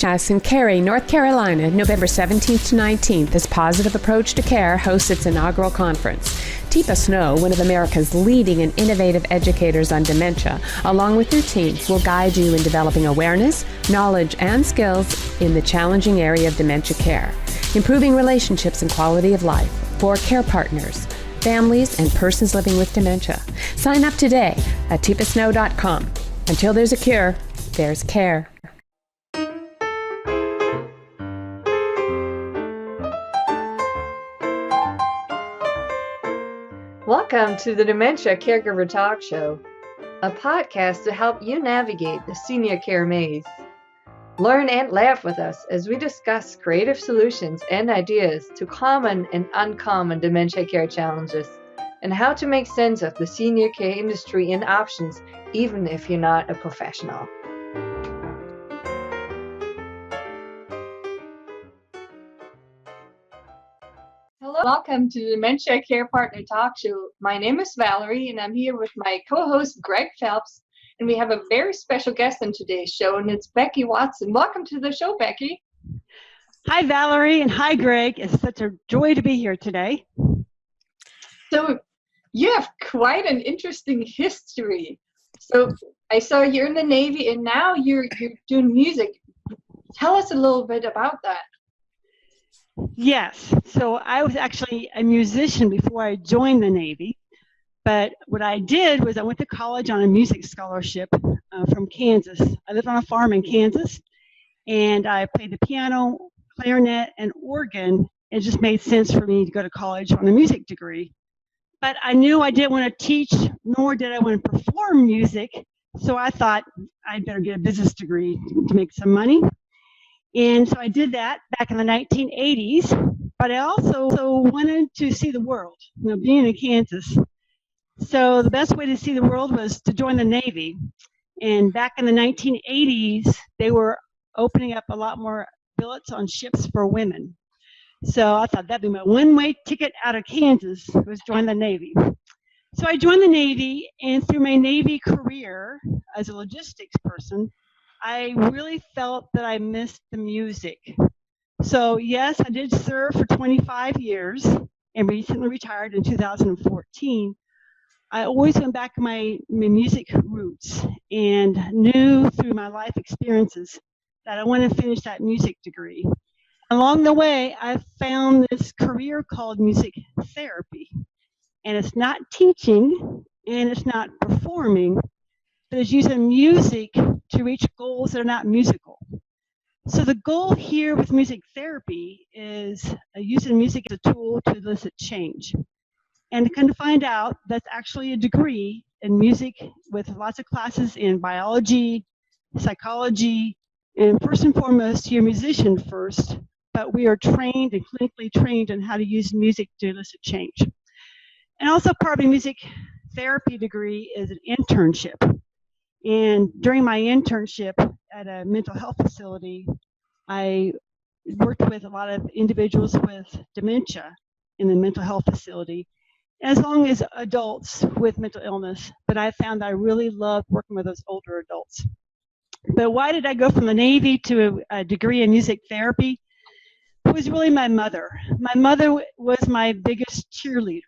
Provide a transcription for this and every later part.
Us in Cary, North Carolina, November 17th to 19th, as Positive Approach to Care hosts its inaugural conference. Teepa Snow, one of America's leading and innovative educators on dementia, along with their team, will guide you in developing awareness, knowledge, and skills in the challenging area of dementia care, improving relationships and quality of life for care partners, families, and persons living with dementia. Sign up today at teepasnow.com. Until there's a cure, there's care. Welcome to the Dementia Caregiver Talk Show, a podcast to help you navigate the senior care maze. Learn and laugh with us as we discuss creative solutions and ideas to common and uncommon dementia care challenges, and how to make sense of the senior care industry and options, even if you're not a professional. Hello, welcome to the Dementia Care Partner Talk Show. My name is Valerie, and I'm here with my co-host Greg Phelps, and we have a very special guest on today's show, and it's Becky Watson. Welcome to the show, Becky. Hi, Valerie, and hi, Greg. It's such a joy to be here today. So you have quite an interesting history. So I saw you're in the Navy, and now you're doing music. Tell us a little bit about that. Yes, so I was actually a musician before I joined the Navy, but what I did was I went to college on a music scholarship from Kansas. I lived on a farm in Kansas, and I played the piano, clarinet, and organ. It just made sense for me to go to college on a music degree. But I knew I didn't want to teach, nor did I want to perform music, so I thought I'd better get a business degree to make some money. And so I did that back in the 1980s, but I also wanted to see the world, being in Kansas. So the best way to see the world was to join the Navy. And back in the 1980s, they were opening up a lot more billets on ships for women. So I thought that'd be my one-way ticket out of Kansas, was join the Navy. So I joined the Navy, and through my Navy career as a logistics person, I really felt that I missed the music. So yes, I did serve for 25 years and recently retired in 2014. I always went back to my music roots and knew through my life experiences that I wanted to finish that music degree. Along the way, I found this career called music therapy. And it's not teaching and it's not performing, but it's using music to reach goals that are not musical. So the goal here with music therapy is using music as a tool to elicit change. And to kind of find out that's actually a degree in music with lots of classes in biology, psychology, and first and foremost, you're a musician first, but we are trained and clinically trained on how to use music to elicit change. And also part of a music therapy degree is an internship. And during my internship at a mental health facility, I worked with a lot of individuals with dementia in the mental health facility, as long as adults with mental illness. But I found that I really loved working with those older adults. But why did I go from the Navy to a degree in music therapy? It was really my mother. My mother was my biggest cheerleader.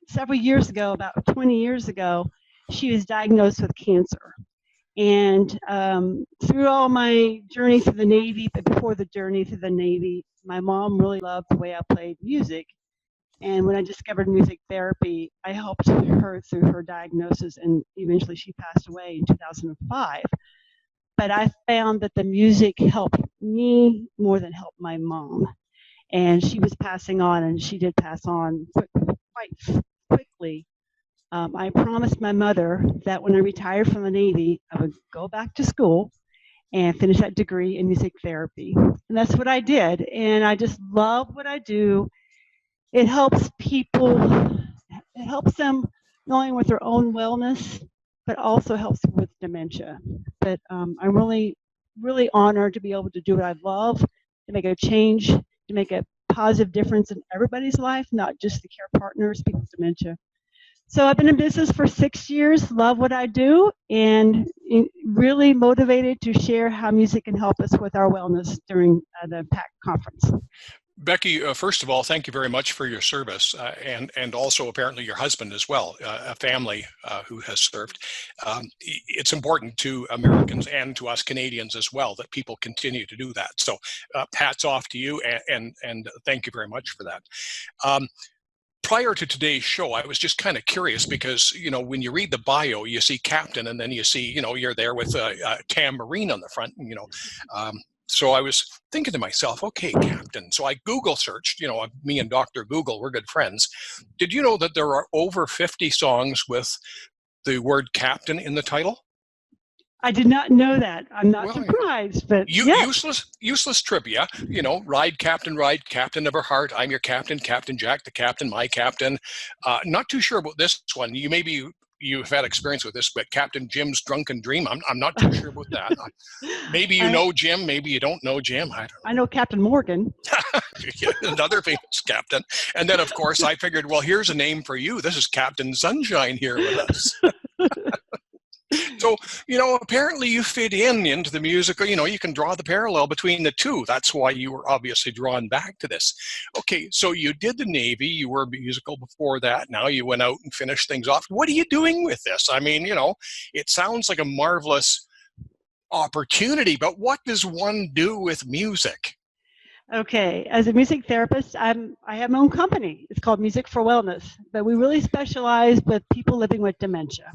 Several years ago, about 20 years ago, she was diagnosed with cancer. And through all my journey through the Navy, but before the journey through the Navy, my mom really loved the way I played music. And when I discovered music therapy, I helped her through her diagnosis, and eventually she passed away in 2005. But I found that the music helped me more than helped my mom. And she was passing on, and she did pass on quite quickly. I promised my mother that when I retired from the Navy, I would go back to school and finish that degree in music therapy. And that's what I did. And I just love what I do. It helps people, it helps them not only with their own wellness, but also helps with dementia. But I'm really, really honored to be able to do what I love, to make a change, to make a positive difference in everybody's life, not just the care partners, people with dementia. So I've been in business for 6 years, love what I do, and really motivated to share how music can help us with our wellness during the PAC conference. Becky, first of all, thank you very much for your service, and also apparently your husband as well, a family who has served. It's important to Americans and to us Canadians as well that people continue to do that. So hats off to you, and thank you very much for that. Prior to today's show, I was just kind of curious because, you know, when you read the bio, you see Captain, and then you see, you know, you're there with a tambourine on the front, and, you know, so I was thinking to myself, okay, Captain. So I Google searched, you know, me and Dr. Google, we're good friends. Did you know that there are over 50 songs with the word Captain in the title? I did not know that. I'm not surprised, but yes. Useless trivia. You know, ride, Captain of our heart. I'm your captain, Captain Jack, the captain, my captain. Not too sure about this one. You've had experience with this, but Captain Jim's Drunken Dream, I'm not too sure about that. Maybe you know Jim, maybe you don't know Jim. I don't know. I know Captain Morgan. Another famous captain. And then, of course, I figured, well, here's a name for you. This is Captain Sunshine here with us. So, you know, apparently you fit into the musical, you know, you can draw the parallel between the two. That's why you were obviously drawn back to this. Okay, so you did the Navy, you were musical before that, now you went out and finished things off. What are you doing with this? I mean, you know, it sounds like a marvelous opportunity, but what does one do with music? Okay, as a music therapist, I have my own company. It's called Music for Wellness, but we really specialize with people living with dementia.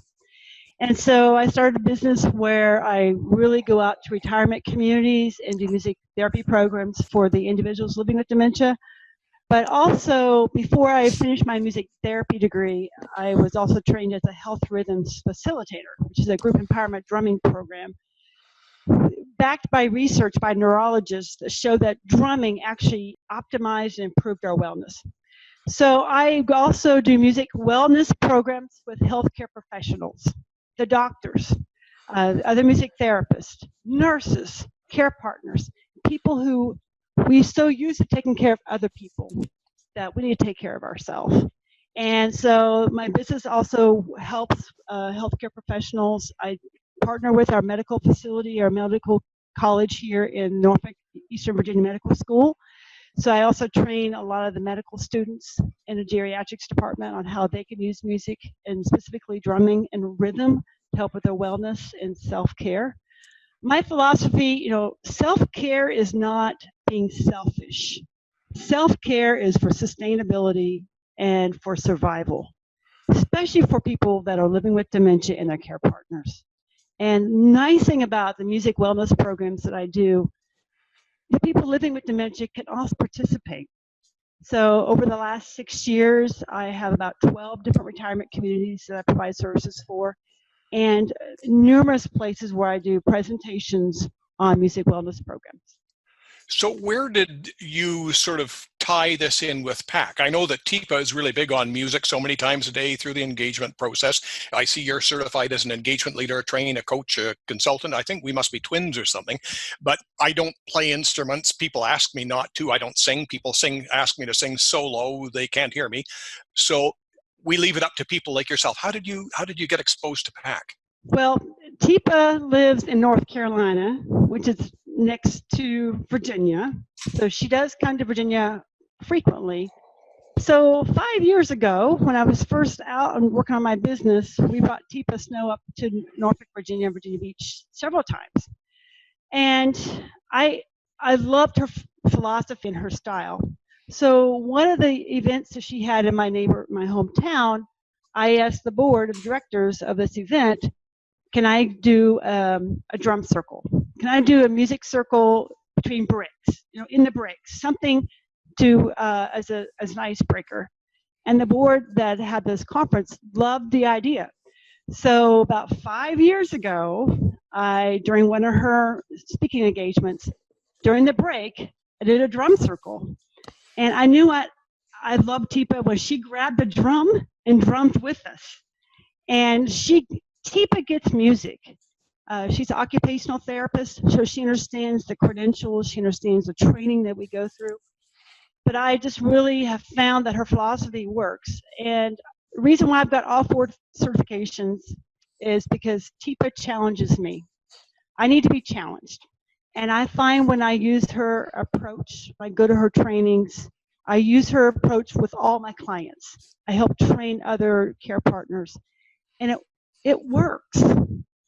And so I started a business where I really go out to retirement communities and do music therapy programs for the individuals living with dementia. But also, before I finished my music therapy degree, I was also trained as a health rhythms facilitator, which is a group empowerment drumming program backed by research by neurologists that show that drumming actually optimized and improved our wellness. So I also do music wellness programs with healthcare professionals, the doctors, other music therapists, nurses, care partners, people who we so used to taking care of other people that we need to take care of ourselves. And so my business also helps healthcare professionals. I partner with our medical facility, our medical college here in Norfolk, Eastern Virginia Medical School. So I also train a lot of the medical students in the geriatrics department on how they can use music and specifically drumming and rhythm to help with their wellness and self-care. My philosophy, you know, self-care is not being selfish. Self-care is for sustainability and for survival, especially for people that are living with dementia and their care partners. And nice thing about the music wellness programs that I do, the people living with dementia can also participate. So over the last 6 years, I have about 12 different retirement communities that I provide services for, and numerous places where I do presentations on music wellness programs. So where did you sort of tie this in with PAC? I know that TIPA is really big on music so many times a day through the engagement process. I see you're certified as an engagement leader, a trainer, a coach, a consultant. I think we must be twins or something, but I don't play instruments. People ask me not to. I don't sing. People ask me to sing solo. They can't hear me. So we leave it up to people like yourself. How did you get exposed to PAC? Well, TIPA lives in North Carolina, which is next to Virginia. So she does come to Virginia frequently. So 5 years ago, when I was first out and working on my business, we brought TIPA Snow up to Norfolk, Virginia, Virginia Beach several times. And I loved her philosophy and her style. So one of the events that she had in my hometown, I asked the board of directors of this event, can I do a drum circle? Can I do a music circle between breaks, you know, in the breaks, something to as an icebreaker? And the board that had this conference loved the idea. So about 5 years ago, during one of her speaking engagements, during the break, I did a drum circle. And I knew what I loved TIPA was she grabbed the drum and drummed with us. And TIPA gets music. She's an occupational therapist, so she understands the credentials, she understands the training that we go through. But I just really have found that her philosophy works. And The reason why I've got all 4 certifications is because TIPA challenges me. I need to be challenged. And I find when I use her approach, I go to her trainings, I use her approach with all my clients. I help train other care partners, and it works.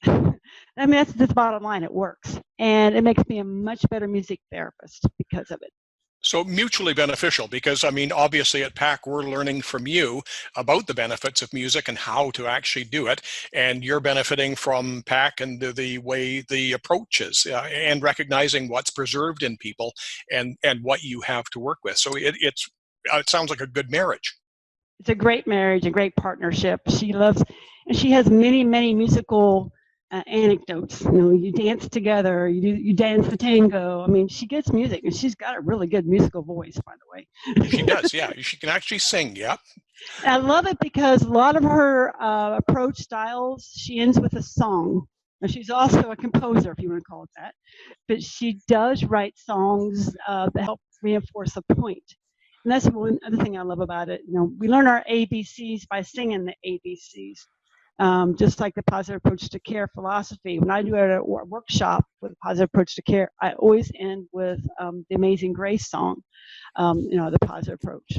I mean, that's the bottom line, it works. And it makes me a much better music therapist because of it. So mutually beneficial, because I mean, obviously at PAC, we're learning from you about the benefits of music and how to actually do it. And you're benefiting from PAC and the way the approach is, and recognizing what's preserved in people and what you have to work with. So it sounds like a good marriage. It's a great marriage, a great partnership. She loves, and she has many, many musical anecdotes. You know, you dance together, you dance the tango. I mean, she gets music, and she's got a really good musical voice, by the way. She does, yeah. She can actually sing, yeah. I love it because a lot of her approach styles, she ends with a song. Now, she's also a composer, if you want to call it that. But she does write songs that help reinforce a point. And that's one other thing I love about it. You know, we learn our ABCs by singing the ABCs. Just like the positive approach to care philosophy. When I do a workshop with a positive approach to care, I always end with the Amazing Grace song, the positive approach.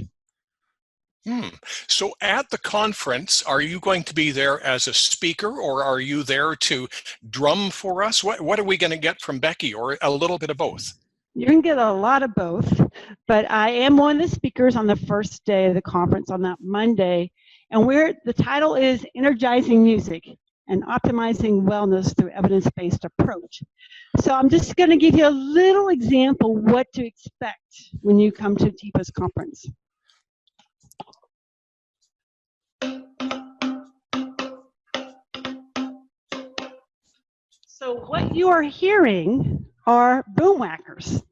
So at the conference, are you going to be there as a speaker, or are you there to drum for us? What are we going to get from Becky, or a little bit of both? You're going to get a lot of both, but I am one of the speakers on the first day of the conference on that Monday. And the title is Energizing Music and Optimizing Wellness Through Evidence-Based Approach. So I'm just going to give you a little example what to expect when you come to TIPA's conference. So what you are hearing are boom whackers.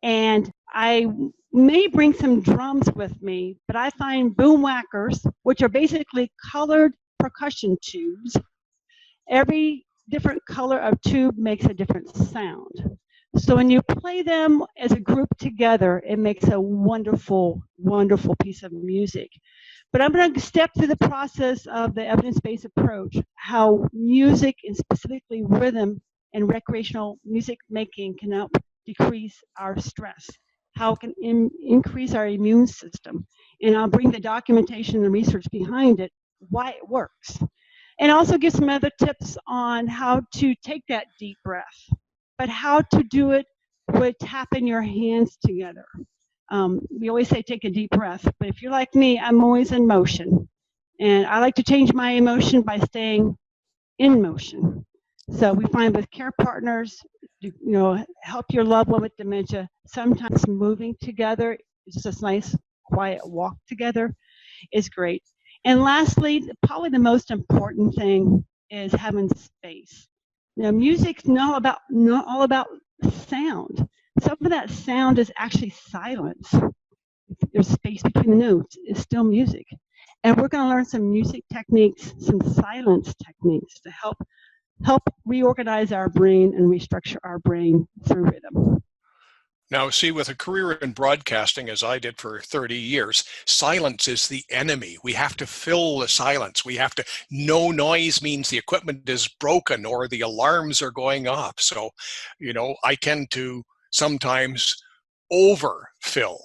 And I may bring some drums with me, but I find boom whackers, which are basically colored percussion tubes. Every different color of tube makes a different sound. So when you play them as a group together, it makes a wonderful, wonderful piece of music. But I'm going to step through the process of the evidence-based approach, how music, and specifically rhythm and recreational music making, can help decrease our stress, how it can increase our immune system. And I'll bring the documentation and the research behind it, why it works. And also give some other tips on how to take that deep breath, but how to do it with tapping your hands together. We always say take a deep breath, but if you're like me, I'm always in motion. And I like to change my emotion by staying in motion. So we find with care partners, help your loved one with dementia, sometimes moving together, just a nice quiet walk together is great. And lastly, probably the most important thing is having space. Music's not all about sound. Some of that sound is actually silence. There's space between the notes. It's still music. And we're going to learn some music techniques, some silence techniques to help reorganize our brain and restructure our brain through rhythm. Now, see, with a career in broadcasting, as I did for 30 years, silence is the enemy. We have to fill the silence. No noise means the equipment is broken or the alarms are going off. So, I tend to sometimes overfill.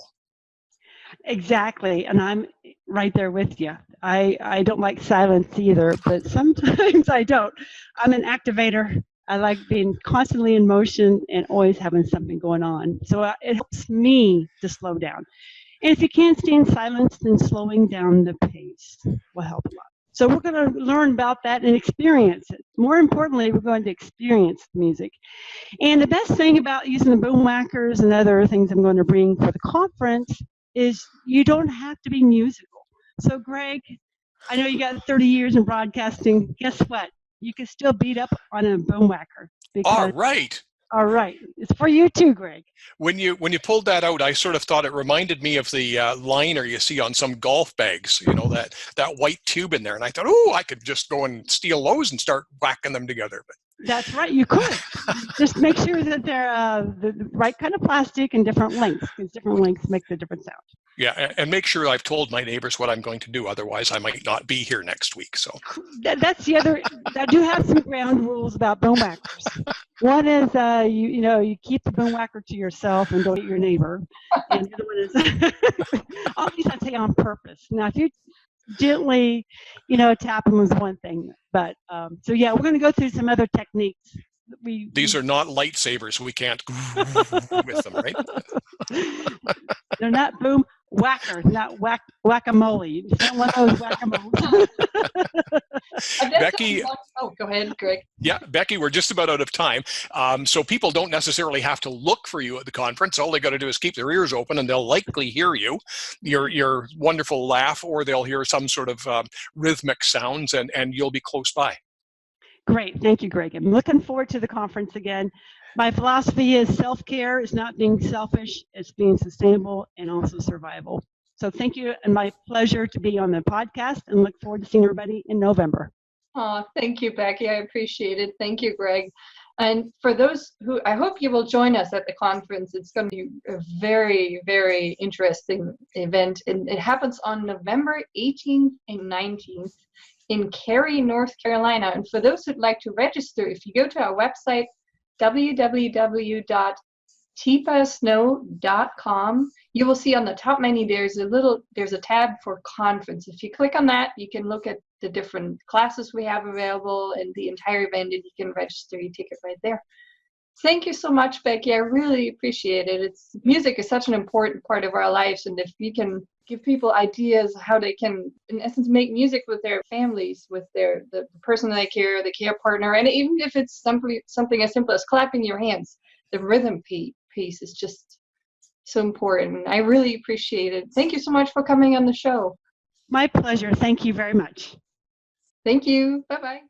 Exactly, and I'm right there with you. I don't like silence either, but sometimes I don't. I'm an activator. I like being constantly in motion and always having something going on. So it helps me to slow down. And if you can't stand silence, then slowing down the pace will help a lot. So we're going to learn about that and experience it. More importantly, we're going to experience music. And the best thing about using the boom whackers and other things I'm going to bring for the conference is you don't have to be musical. So Greg, I know you got 30 years in broadcasting. Guess what? You can still beat up on a boom whacker. All right. All right. It's for you too, Greg. When you pulled that out, I sort of thought it reminded me of the liner you see on some golf bags, that white tube in there. And I thought, I could just go and steal those and start whacking them together. But That's right. You could just make sure that they're the right kind of plastic and different lengths, because different lengths make the different sound. Yeah, and make sure I've told my neighbors what I'm going to do. Otherwise, I might not be here next week. So That's the other. I do have some ground rules about boom whackers. One is you keep the boom whacker to yourself and don't eat your neighbor. And the other one is all these I say on purpose. Now, if you gently, tap them is one thing, but so yeah, we're going to go through some other techniques. These are not lightsabers. We can't with them, right? They're not boom whackers, not whack-a-mole. You don't want those whack-a-moles. Becky, oh, go ahead, Greg. Yeah, Becky, we're just about out of time. So people don't necessarily have to look for you at the conference. All they got to do is keep their ears open, and they'll likely hear you, your wonderful laugh, or they'll hear some sort of rhythmic sounds, and you'll be close by. Great. Thank you, Greg. I'm looking forward to the conference again. My philosophy is self-care is not being selfish, it's being sustainable and also survival. So thank you, and my pleasure to be on the podcast, and look forward to seeing everybody in November. Oh, thank you, Becky. I appreciate it. Thank you, Greg. And for those who, I hope you will join us at the conference. It's going to be a very, very interesting event. And it happens on November 18th and 19th in Cary, North Carolina. And for those who'd like to register, if you go to our website, www.tepasnow.com, you will see on the top menu there's a tab for conference. If you click on that, you can look at the different classes we have available and the entire event, and you can register your ticket right there. Thank you so much, Becky. I really appreciate it. Music is such an important part of our lives, and if we can give people ideas how they can, in essence, make music with their families, with the person they care, the care partner, and even if it's something as simple as clapping your hands, the rhythm piece is just so important. I really appreciate it. Thank you so much for coming on the show. My pleasure. Thank you very much. Thank you. Bye-bye.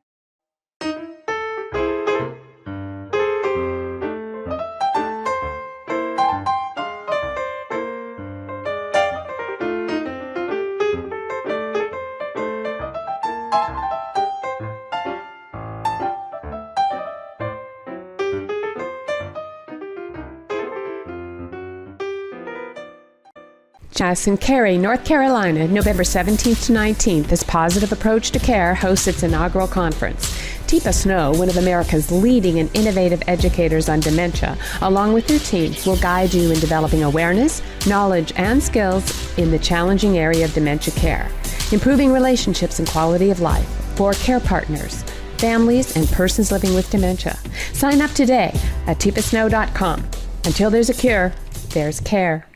In Cary, North Carolina, November 17th to 19th, as Positive Approach to Care hosts its inaugural conference. Teepa Snow, one of America's leading and innovative educators on dementia, along with their team, will guide you in developing awareness, knowledge, and skills in the challenging area of dementia care, improving relationships and quality of life for care partners, families, and persons living with dementia. Sign up today at tepasnow.com. Until there's a cure, there's care.